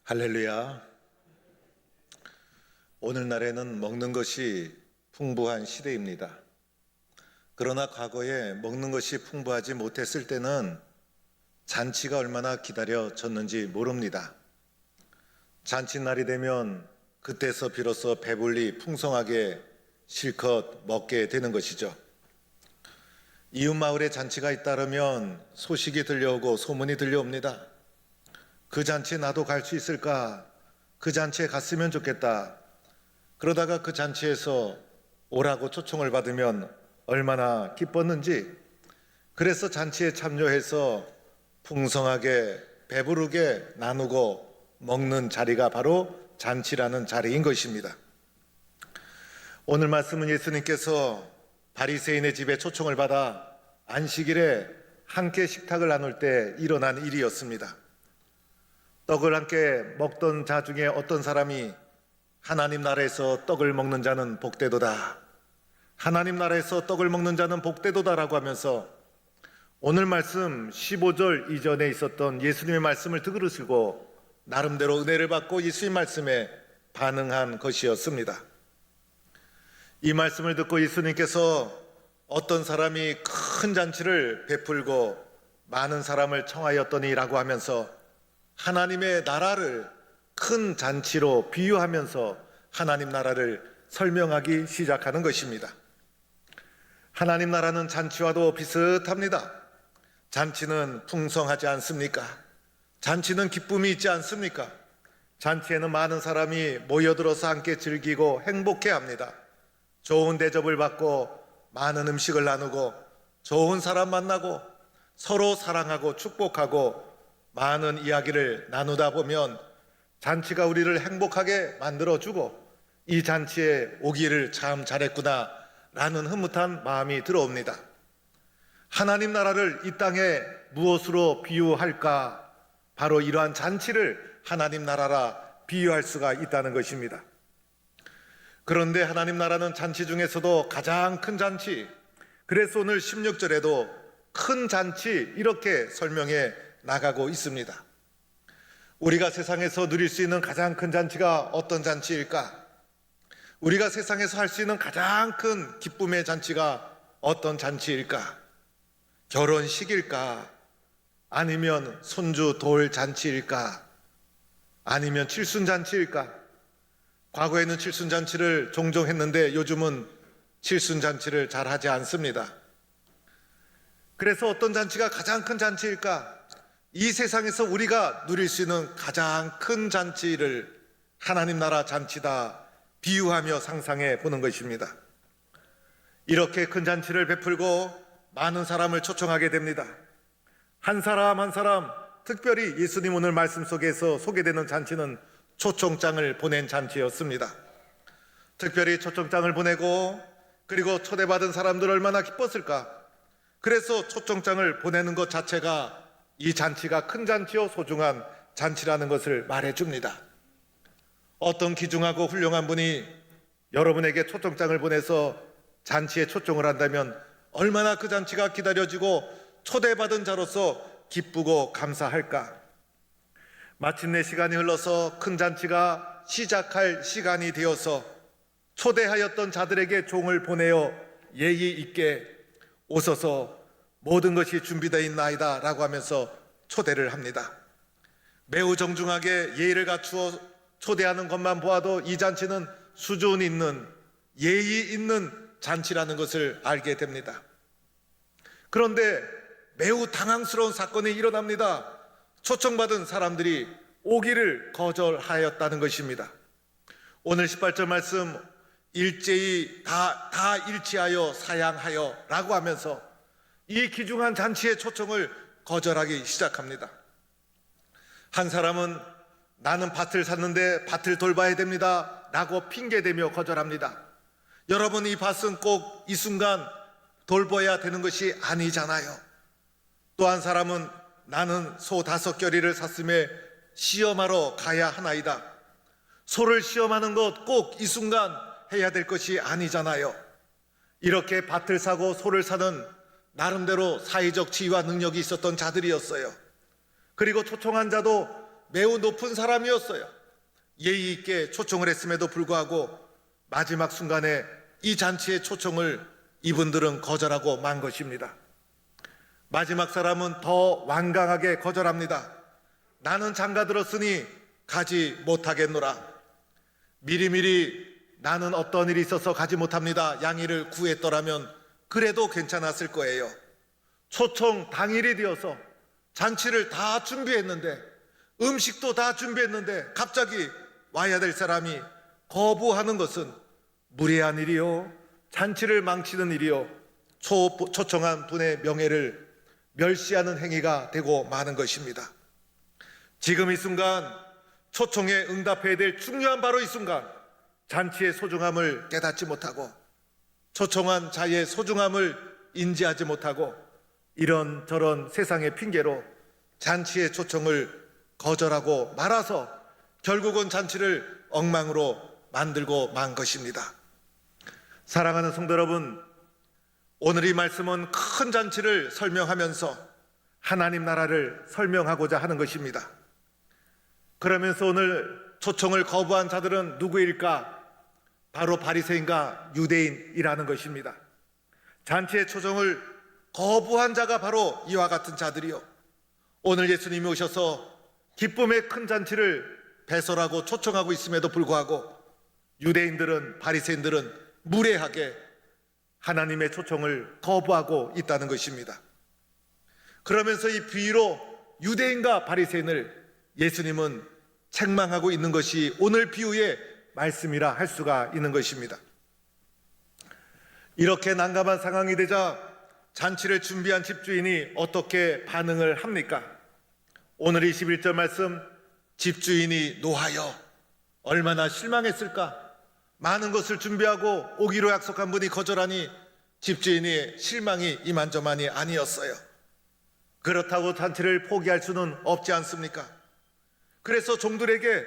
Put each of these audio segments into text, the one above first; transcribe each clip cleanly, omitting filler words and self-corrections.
할렐루야. 오늘날에는 먹는 것이 풍부한 시대입니다. 그러나 과거에 먹는 것이 풍부하지 못했을 때는 잔치가 얼마나 기다려졌는지 모릅니다. 잔칫날이 되면 그때서 비로소 배불리 풍성하게 실컷 먹게 되는 것이죠. 이웃 마을에 잔치가 잇따르면 소식이 들려오고 소문이 들려옵니다. 그 잔치에 나도 갈 수 있을까? 그 잔치에 갔으면 좋겠다. 그러다가 그 잔치에서 오라고 초청을 받으면 얼마나 기뻤는지, 그래서 잔치에 참여해서 풍성하게 배부르게 나누고 먹는 자리가 바로 잔치라는 자리인 것입니다. 오늘 말씀은 예수님께서 바리새인의 집에 초청을 받아 안식일에 함께 식탁을 나눌 때 일어난 일이었습니다. 떡을 함께 먹던 자 중에 어떤 사람이 하나님 나라에서 떡을 먹는 자는 복되도다, 하나님 나라에서 떡을 먹는 자는 복되도다라고 하면서 오늘 말씀 15절 이전에 있었던 예수님의 말씀을 들으시고 나름대로 은혜를 받고 예수님 말씀에 반응한 것이었습니다. 이 말씀을 듣고 예수님께서 어떤 사람이 큰 잔치를 베풀고 많은 사람을 청하였더니라고 하면서 하나님의 나라를 큰 잔치로 비유하면서 하나님 나라를 설명하기 시작하는 것입니다. 하나님 나라는 잔치와도 비슷합니다. 잔치는 풍성하지 않습니까? 잔치는 기쁨이 있지 않습니까? 잔치에는 많은 사람이 모여들어서 함께 즐기고 행복해 합니다. 좋은 대접을 받고 많은 음식을 나누고 좋은 사람 만나고 서로 사랑하고 축복하고 많은 이야기를 나누다 보면 잔치가 우리를 행복하게 만들어주고 이 잔치에 오기를 참 잘했구나 라는 흐뭇한 마음이 들어옵니다. 하나님 나라를 이 땅에 무엇으로 비유할까? 바로 이러한 잔치를 하나님 나라라 비유할 수가 있다는 것입니다. 그런데 하나님 나라는 잔치 중에서도 가장 큰 잔치, 그래서 오늘 16절에도 큰 잔치 이렇게 설명해 나가고 있습니다. 우리가 세상에서 누릴 수 있는 가장 큰 잔치가 어떤 잔치일까? 우리가 세상에서 할 수 있는 가장 큰 기쁨의 잔치가 어떤 잔치일까? 결혼식일까? 아니면 손주 돌 잔치일까? 아니면 칠순잔치일까? 과거에는 칠순잔치를 종종 했는데 요즘은 칠순잔치를 잘 하지 않습니다. 그래서 어떤 잔치가 가장 큰 잔치일까? 이 세상에서 우리가 누릴 수 있는 가장 큰 잔치를 하나님 나라 잔치다 비유하며 상상해 보는 것입니다. 이렇게 큰 잔치를 베풀고 많은 사람을 초청하게 됩니다. 한 사람 한 사람, 특별히 예수님 오늘 말씀 속에서 소개되는 잔치는 초청장을 보낸 잔치였습니다. 특별히 초청장을 보내고 그리고 초대받은 사람들 얼마나 기뻤을까? 그래서 초청장을 보내는 것 자체가 이 잔치가 큰 잔치요 소중한 잔치라는 것을 말해줍니다. 어떤 귀중하고 훌륭한 분이 여러분에게 초청장을 보내서 잔치에 초청을 한다면 얼마나 그 잔치가 기다려지고 초대받은 자로서 기쁘고 감사할까? 마침내 시간이 흘러서 큰 잔치가 시작할 시간이 되어서 초대하였던 자들에게 종을 보내어 예의 있게 오셔서 모든 것이 준비되어 있나이다 라고 하면서 초대를 합니다. 매우 정중하게 예의를 갖추어 초대하는 것만 보아도 이 잔치는 수준 있는 예의 있는 잔치라는 것을 알게 됩니다. 그런데 매우 당황스러운 사건이 일어납니다. 초청받은 사람들이 오기를 거절하였다는 것입니다. 오늘 18절 말씀 일제히 다 일치하여 사양하여 라고 하면서 이 귀중한 잔치의 초청을 거절하기 시작합니다. 한 사람은 나는 밭을 샀는데 밭을 돌봐야 됩니다 라고 핑계대며 거절합니다. 여러분, 이 밭은 꼭 이 순간 돌봐야 되는 것이 아니잖아요. 또 한 사람은 나는 소 5겨리를 샀음에 시험하러 가야 하나이다. 소를 시험하는 것 꼭 이 순간 해야 될 것이 아니잖아요. 이렇게 밭을 사고 소를 사는 나름대로 사회적 지위와 능력이 있었던 자들이었어요. 그리고 초청한 자도 매우 높은 사람이었어요. 예의 있게 초청을 했음에도 불구하고 마지막 순간에 이 잔치의 초청을 이분들은 거절하고 만 것입니다. 마지막 사람은 더 완강하게 거절합니다. 나는 장가 들었으니 가지 못하겠노라. 미리미리 나는 어떤 일이 있어서 가지 못합니다. 양해를 구했더라면 그래도 괜찮았을 거예요. 초청 당일이 되어서 잔치를 다 준비했는데, 음식도 다 준비했는데 갑자기 와야 될 사람이 거부하는 것은 무례한 일이요, 잔치를 망치는 일이요, 초청한 분의 명예를 멸시하는 행위가 되고 마는 것입니다. 지금 이 순간 초청에 응답해야 될 중요한 바로 이 순간, 잔치의 소중함을 깨닫지 못하고 초청한 자의 소중함을 인지하지 못하고 이런저런 세상의 핑계로 잔치의 초청을 거절하고 말아서 결국은 잔치를 엉망으로 만들고 만 것입니다. 사랑하는 성도 여러분, 오늘 이 말씀은 큰 잔치를 설명하면서 하나님 나라를 설명하고자 하는 것입니다. 그러면서 오늘 초청을 거부한 자들은 누구일까? 바로 바리새인과 유대인이라는 것입니다. 잔치의 초청을 거부한 자가 바로 이와 같은 자들이요, 오늘 예수님이 오셔서 기쁨의 큰 잔치를 배설하고 초청하고 있음에도 불구하고 유대인들은, 바리새인들은 무례하게 하나님의 초청을 거부하고 있다는 것입니다. 그러면서 이 비유로 유대인과 바리새인을 예수님은 책망하고 있는 것이 오늘 비유의 말씀이라 할 수가 있는 것입니다. 이렇게 난감한 상황이 되자 잔치를 준비한 집주인이 어떻게 반응을 합니까? 오늘 21절 말씀, 집주인이 노하여. 얼마나 실망했을까? 많은 것을 준비하고 오기로 약속한 분이 거절하니 집주인의 실망이 이만저만이 아니었어요. 그렇다고 잔치를 포기할 수는 없지 않습니까? 그래서 종들에게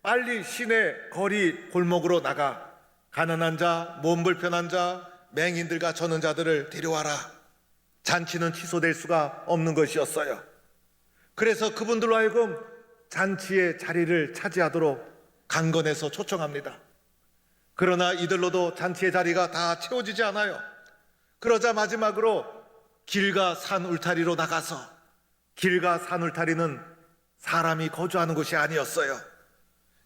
빨리 시내 거리 골목으로 나가 가난한 자, 몸 불편한 자, 맹인들과 저는 자들을 데려와라. 잔치는 취소될 수가 없는 것이었어요. 그래서 그분들로 하여금 잔치의 자리를 차지하도록 강건해서 초청합니다. 그러나 이들로도 잔치의 자리가 다 채워지지 않아요. 그러자 마지막으로 길과 산 울타리로 나가서, 길과 산 울타리는 사람이 거주하는 곳이 아니었어요.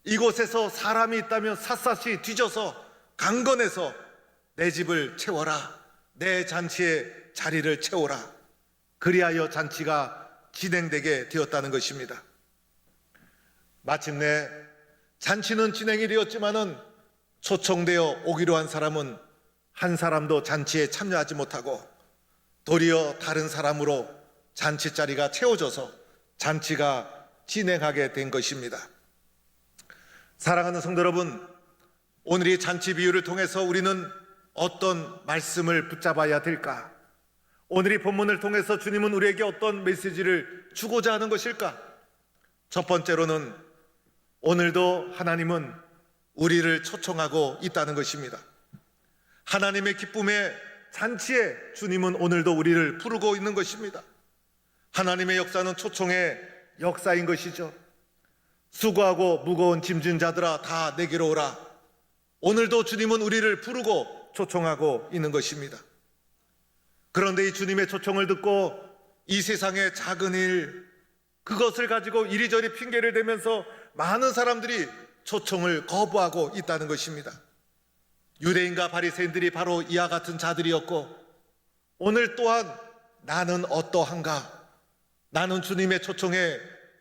이곳에서 사람이 있다면 샅샅이 뒤져서 강건해서 내 집을 채워라, 내 잔치의 자리를 채워라. 그리하여 잔치가 진행되게 되었다는 것입니다. 마침내 잔치는 진행이 되었지만은 초청되어 오기로 한 사람은 한 사람도 잔치에 참여하지 못하고 도리어 다른 사람으로 잔치 자리가 채워져서 잔치가 진행하게 된 것입니다. 사랑하는 성도 여러분, 오늘 이 잔치 비유를 통해서 우리는 어떤 말씀을 붙잡아야 될까? 오늘 이 본문을 통해서 주님은 우리에게 어떤 메시지를 주고자 하는 것일까? 첫 번째로는 오늘도 하나님은 우리를 초청하고 있다는 것입니다. 하나님의 기쁨의 잔치에 주님은 오늘도 우리를 부르고 있는 것입니다. 하나님의 역사는 초청의 역사인 것이죠. 수고하고 무거운 짐진 자들아 다 내게로 오라. 오늘도 주님은 우리를 부르고 초청하고 있는 것입니다. 그런데 이 주님의 초청을 듣고 이 세상의 작은 일, 그것을 가지고 이리저리 핑계를 대면서 많은 사람들이 초청을 거부하고 있다는 것입니다. 유대인과 바리새인들이 바로 이와 같은 자들이었고, 오늘 또한 나는 어떠한가? 나는 주님의 초청에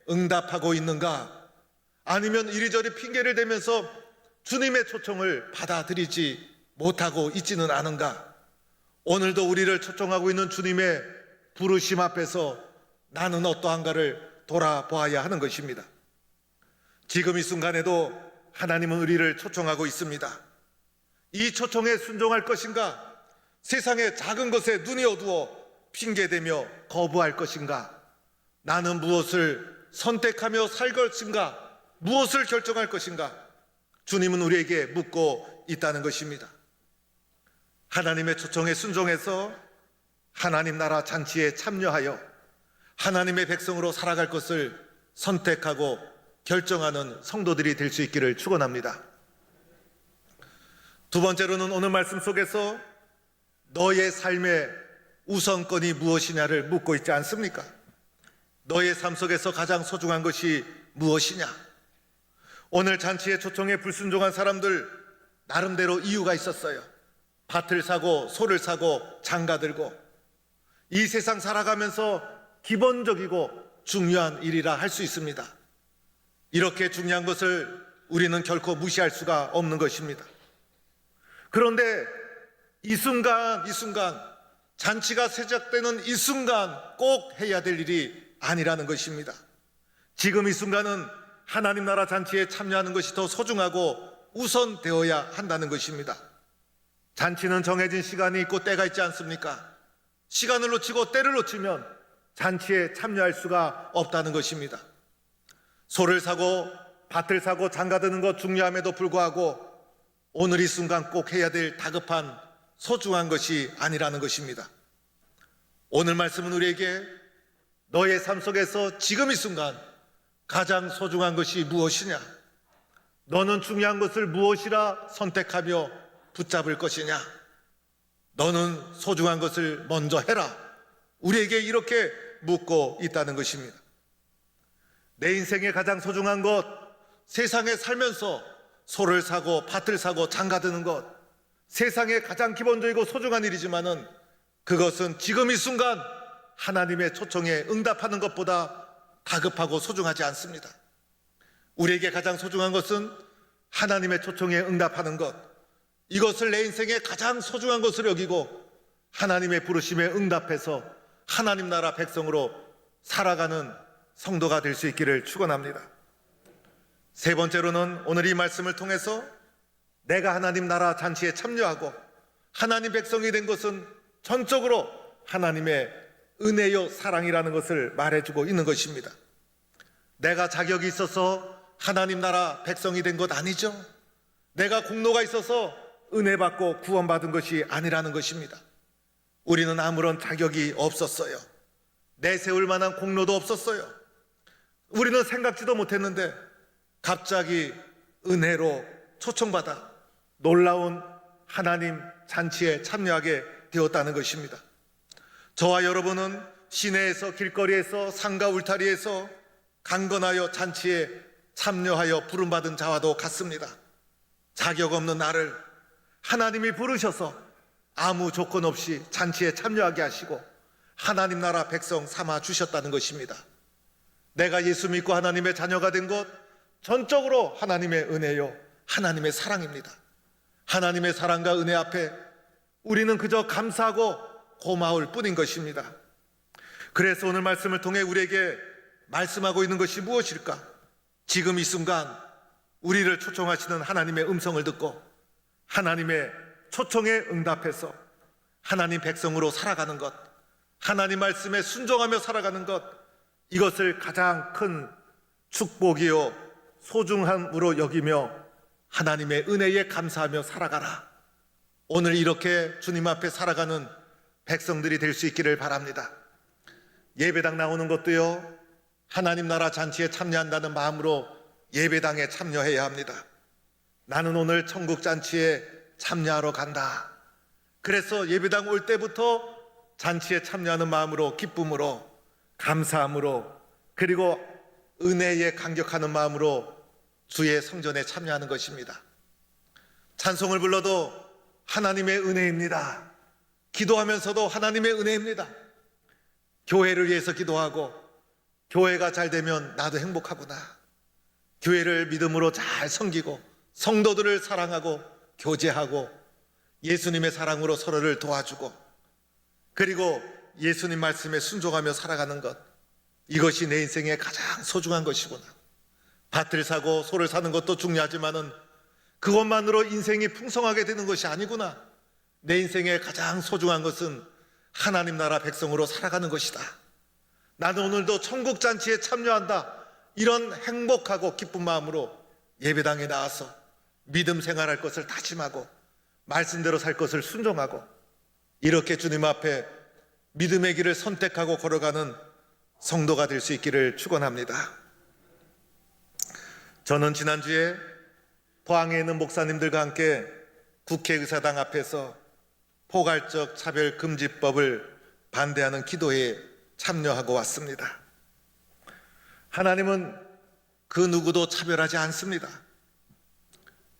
응답하고 있는가? 아니면 이리저리 핑계를 대면서 주님의 초청을 받아들이지 못하고 있지는 않은가? 오늘도 우리를 초청하고 있는 주님의 부르심 앞에서 나는 어떠한가를 돌아보아야 하는 것입니다. 지금 이 순간에도 하나님은 우리를 초청하고 있습니다. 이 초청에 순종할 것인가? 세상의 작은 것에 눈이 어두워 핑계대며 거부할 것인가? 나는 무엇을 선택하며 살 것인가? 무엇을 결정할 것인가? 주님은 우리에게 묻고 있다는 것입니다. 하나님의 초청에 순종해서 하나님 나라 잔치에 참여하여 하나님의 백성으로 살아갈 것을 선택하고 결정하는 성도들이 될 수 있기를 축원합니다. 두 번째로는 오늘 말씀 속에서 너의 삶의 우선권이 무엇이냐를 묻고 있지 않습니까? 너의 삶 속에서 가장 소중한 것이 무엇이냐? 오늘 잔치에 초청해 불순종한 사람들 나름대로 이유가 있었어요. 밭을 사고 소를 사고 장가 들고 이 세상 살아가면서 기본적이고 중요한 일이라 할 수 있습니다. 이렇게 중요한 것을 우리는 결코 무시할 수가 없는 것입니다. 그런데 이 순간 잔치가 시작되는 이 순간 꼭 해야 될 일이 아니라는 것입니다. 지금 이 순간은 하나님 나라 잔치에 참여하는 것이 더 소중하고 우선되어야 한다는 것입니다. 잔치는 정해진 시간이 있고 때가 있지 않습니까? 시간을 놓치고 때를 놓치면 잔치에 참여할 수가 없다는 것입니다. 소를 사고 밭을 사고 장가드는 것 중요함에도 불구하고 오늘 이 순간 꼭 해야 될 다급한 소중한 것이 아니라는 것입니다. 오늘 말씀은 우리에게 너의 삶 속에서 지금 이 순간 가장 소중한 것이 무엇이냐? 너는 중요한 것을 무엇이라 선택하며 붙잡을 것이냐? 너는 소중한 것을 먼저 해라. 우리에게 이렇게 묻고 있다는 것입니다. 내 인생의 가장 소중한 것, 세상에 살면서 소를 사고 밭을 사고 장가드는 것, 세상의 가장 기본적이고 소중한 일이지만은 그것은 지금 이 순간 하나님의 초청에 응답하는 것보다 다급하고 소중하지 않습니다. 우리에게 가장 소중한 것은 하나님의 초청에 응답하는 것, 이것을 내 인생의 가장 소중한 것으로 여기고 하나님의 부르심에 응답해서 하나님 나라 백성으로 살아가는 성도가 될 수 있기를 축원합니다. 세 번째로는 오늘 이 말씀을 통해서 내가 하나님 나라 잔치에 참여하고 하나님 백성이 된 것은 전적으로 하나님의 은혜요 사랑이라는 것을 말해주고 있는 것입니다. 내가 자격이 있어서 하나님 나라 백성이 된 것 아니죠. 내가 공로가 있어서 은혜 받고 구원받은 것이 아니라는 것입니다. 우리는 아무런 자격이 없었어요. 내세울 만한 공로도 없었어요. 우리는 생각지도 못했는데 갑자기 은혜로 초청받아 놀라운 하나님 잔치에 참여하게 되었다는 것입니다. 저와 여러분은 시내에서 길거리에서 상가 울타리에서 강건하여 잔치에 참여하여 부름받은 자와도 같습니다. 자격 없는 나를 하나님이 부르셔서 아무 조건 없이 잔치에 참여하게 하시고 하나님 나라 백성 삼아 주셨다는 것입니다. 내가 예수 믿고 하나님의 자녀가 된 것 전적으로 하나님의 은혜요 하나님의 사랑입니다. 하나님의 사랑과 은혜 앞에 우리는 그저 감사하고 고마울 뿐인 것입니다. 그래서 오늘 말씀을 통해 우리에게 말씀하고 있는 것이 무엇일까? 지금 이 순간 우리를 초청하시는 하나님의 음성을 듣고 하나님의 초청에 응답해서 하나님 백성으로 살아가는 것, 하나님 말씀에 순종하며 살아가는 것, 이것을 가장 큰 축복이요 소중함으로 여기며 하나님의 은혜에 감사하며 살아가라. 오늘 이렇게 주님 앞에 살아가는 백성들이 될 수 있기를 바랍니다. 예배당 나오는 것도요, 하나님 나라 잔치에 참여한다는 마음으로 예배당에 참여해야 합니다. 나는 오늘 천국 잔치에 참여하러 간다. 그래서 예배당 올 때부터 잔치에 참여하는 마음으로, 기쁨으로, 감사함으로, 그리고 은혜에 감격하는 마음으로 주의 성전에 참여하는 것입니다. 찬송을 불러도 하나님의 은혜입니다. 기도하면서도 하나님의 은혜입니다. 교회를 위해서 기도하고 교회가 잘 되면 나도 행복하구나. 교회를 믿음으로 잘 섬기고 성도들을 사랑하고 교제하고 예수님의 사랑으로 서로를 도와주고 그리고 예수님 말씀에 순종하며 살아가는 것, 이것이 내 인생의 가장 소중한 것이구나. 밭을 사고 소를 사는 것도 중요하지만은 그것만으로 인생이 풍성하게 되는 것이 아니구나. 내 인생의 가장 소중한 것은 하나님 나라 백성으로 살아가는 것이다. 나는 오늘도 천국 잔치에 참여한다. 이런 행복하고 기쁜 마음으로 예배당에 나와서 믿음 생활할 것을 다짐하고 말씀대로 살 것을 순종하고 이렇게 주님 앞에 믿음의 길을 선택하고 걸어가는 성도가 될 수 있기를 축원합니다. 저는 지난주에 포항에 있는 목사님들과 함께 국회의사당 앞에서 포괄적 차별금지법을 반대하는 기도회에 참여하고 왔습니다. 하나님은 그 누구도 차별하지 않습니다.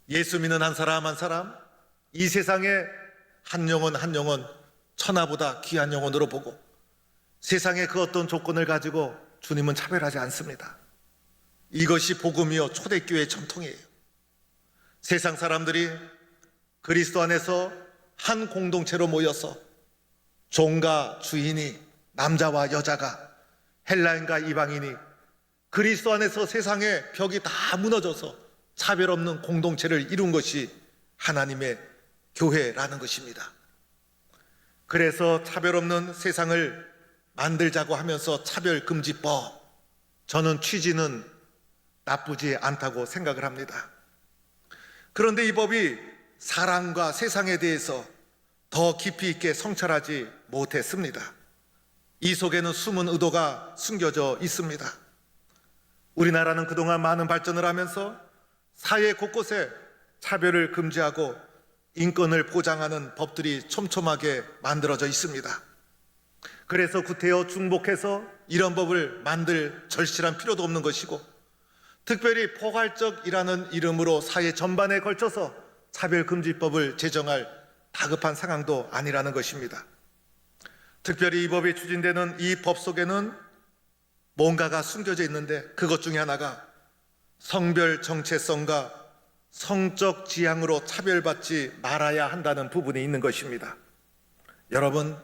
예수 믿는 한 사람 한 사람, 이 세상에 한 영혼 한 영혼 천하보다 귀한 영혼으로 보고 세상의 그 어떤 조건을 가지고 주님은 차별하지 않습니다. 이것이 복음이요 초대교회의 전통이에요. 세상 사람들이 그리스도 안에서 한 공동체로 모여서 종과 주인이, 남자와 여자가, 헬라인과 이방인이 그리스도 안에서 세상의 벽이 다 무너져서 차별 없는 공동체를 이룬 것이 하나님의 교회라는 것입니다. 그래서 차별 없는 세상을 만들자고 하면서 차별금지법, 저는 취지는 나쁘지 않다고 생각을 합니다. 그런데 이 법이 사람과 세상에 대해서 더 깊이 있게 성찰하지 못했습니다. 이 속에는 숨은 의도가 숨겨져 있습니다. 우리나라는 그동안 많은 발전을 하면서 사회 곳곳에 차별을 금지하고 인권을 보장하는 법들이 촘촘하게 만들어져 있습니다. 그래서 구태여 중복해서 이런 법을 만들 절실한 필요도 없는 것이고, 특별히 포괄적이라는 이름으로 사회 전반에 걸쳐서 차별금지법을 제정할 다급한 상황도 아니라는 것입니다. 특별히 이 법이 추진되는 이 법 속에는 뭔가가 숨겨져 있는데, 그것 중에 하나가 성별 정체성과 성적 지향으로 차별받지 말아야 한다는 부분이 있는 것입니다. 여러분,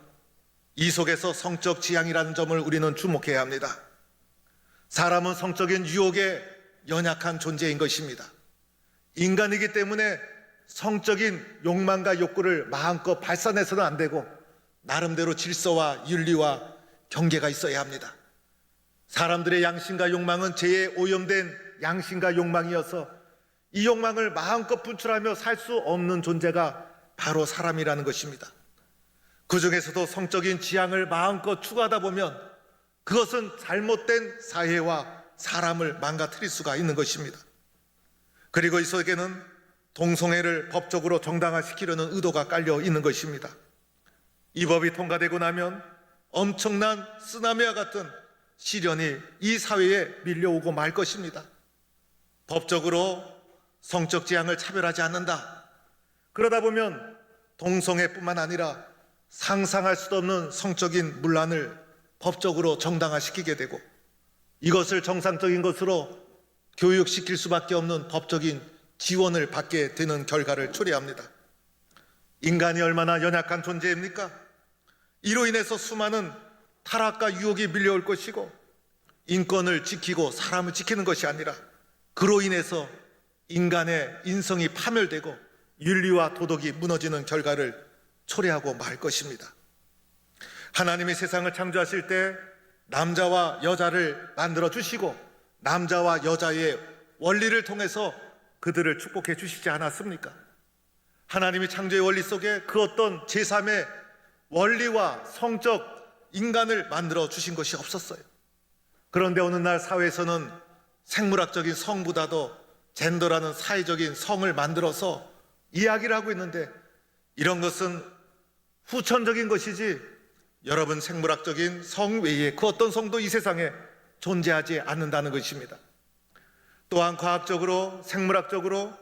이 속에서 성적 지향이라는 점을 우리는 주목해야 합니다. 사람은 성적인 유혹에 연약한 존재인 것입니다. 인간이기 때문에 성적인 욕망과 욕구를 마음껏 발산해서는 안 되고 나름대로 질서와 윤리와 경계가 있어야 합니다. 사람들의 양심과 욕망은 죄에 오염된 양심과 욕망이어서 이 욕망을 마음껏 분출하며 살 수 없는 존재가 바로 사람이라는 것입니다. 그 중에서도 성적인 지향을 마음껏 추구하다 보면 그것은 잘못된 사회와 사람을 망가뜨릴 수가 있는 것입니다. 그리고 이 속에는 동성애를 법적으로 정당화시키려는 의도가 깔려 있는 것입니다. 이 법이 통과되고 나면 엄청난 쓰나미와 같은 시련이 이 사회에 밀려오고 말 것입니다. 법적으로 성적 지향을 차별하지 않는다. 그러다 보면 동성애뿐만 아니라 상상할 수도 없는 성적인 문란을 법적으로 정당화시키게 되고, 이것을 정상적인 것으로 교육시킬 수밖에 없는 법적인 지원을 받게 되는 결과를 초래합니다. 인간이 얼마나 연약한 존재입니까? 이로 인해서 수많은 타락과 유혹이 밀려올 것이고, 인권을 지키고 사람을 지키는 것이 아니라 그로 인해서 인간의 인성이 파멸되고 윤리와 도덕이 무너지는 결과를 초래하고 말 것입니다. 하나님이 세상을 창조하실 때 남자와 여자를 만들어 주시고 남자와 여자의 원리를 통해서 그들을 축복해 주시지 않았습니까? 하나님이 창조의 원리 속에 그 어떤 제3의 원리와 성적 인간을 만들어 주신 것이 없었어요. 그런데 어느 날 사회에서는 생물학적인 성보다도 젠더라는 사회적인 성을 만들어서 이야기를 하고 있는데, 이런 것은 후천적인 것이지 여러분 생물학적인 성 외에 그 어떤 성도 이 세상에 존재하지 않는다는 것입니다. 또한 과학적으로 생물학적으로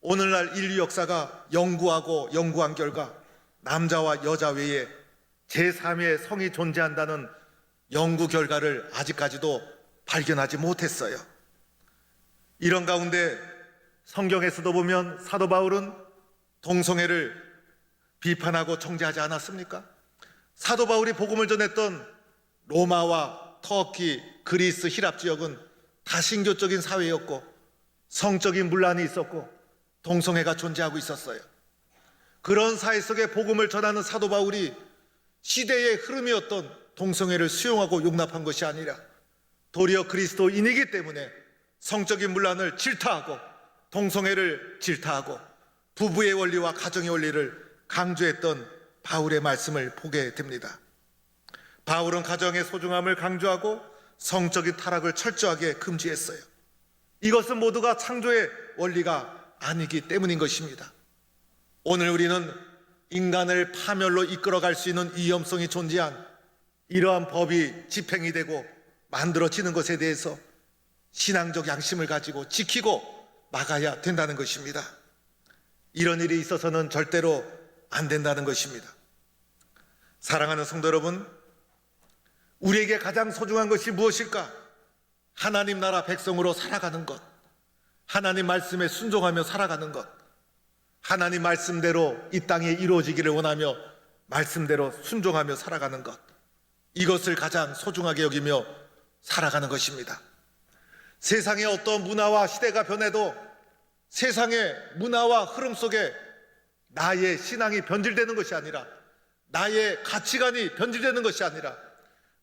오늘날 인류 역사가 연구한 결과 남자와 여자 외에 제3의 성이 존재한다는 연구 결과를 아직까지도 발견하지 못했어요. 이런 가운데 성경에서도 보면 사도 바울은 동성애를 비판하고 정죄하지 않았습니까? 사도 바울이 복음을 전했던 로마와 터키, 그리스, 히랍 지역은 다신교적인 사회였고 성적인 문란이 있었고 동성애가 존재하고 있었어요. 그런 사회 속에 복음을 전하는 사도 바울이 시대의 흐름이었던 동성애를 수용하고 용납한 것이 아니라 도리어 그리스도인이기 때문에 성적인 문란을 질타하고 동성애를 질타하고 부부의 원리와 가정의 원리를 강조했던 바울의 말씀을 보게 됩니다. 바울은 가정의 소중함을 강조하고 성적인 타락을 철저하게 금지했어요. 이것은 모두가 창조의 원리가 아니기 때문인 것입니다. 오늘 우리는 인간을 파멸로 이끌어갈 수 있는 위험성이 존재한 이러한 법이 집행이 되고 만들어지는 것에 대해서 신앙적 양심을 가지고 지키고 막아야 된다는 것입니다. 이런 일이 있어서는 절대로 안 된다는 것입니다. 사랑하는 성도 여러분, 우리에게 가장 소중한 것이 무엇일까? 하나님 나라 백성으로 살아가는 것, 하나님 말씀에 순종하며 살아가는 것, 하나님 말씀대로 이 땅에 이루어지기를 원하며 말씀대로 순종하며 살아가는 것, 이것을 가장 소중하게 여기며 살아가는 것입니다. 세상의 어떤 문화와 시대가 변해도 세상의 문화와 흐름 속에 나의 신앙이 변질되는 것이 아니라, 나의 가치관이 변질되는 것이 아니라,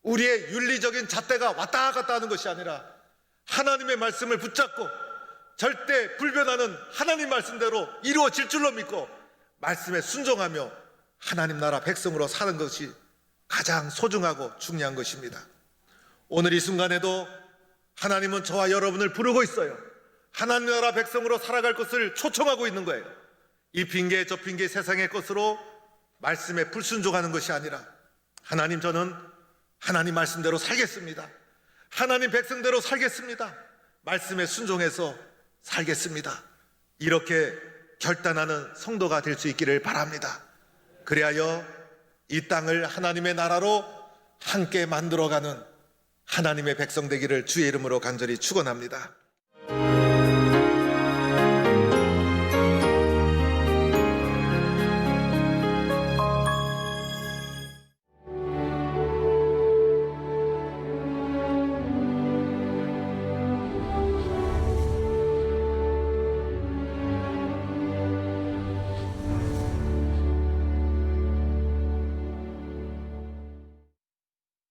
우리의 윤리적인 잣대가 왔다 갔다 하는 것이 아니라 하나님의 말씀을 붙잡고 절대 불변하는 하나님 말씀대로 이루어질 줄로 믿고 말씀에 순종하며 하나님 나라 백성으로 사는 것이 가장 소중하고 중요한 것입니다. 오늘 이 순간에도 하나님은 저와 여러분을 부르고 있어요. 하나님 나라 백성으로 살아갈 것을 초청하고 있는 거예요. 이 핑계 저 핑계 세상의 것으로 말씀에 불순종하는 것이 아니라, 하나님, 저는 하나님 말씀대로 살겠습니다. 하나님 백성대로 살겠습니다. 말씀에 순종해서 살겠습니다. 이렇게 결단하는 성도가 될 수 있기를 바랍니다. 그리하여 이 땅을 하나님의 나라로 함께 만들어가는 하나님의 백성 되기를 주의 이름으로 간절히 축원합니다.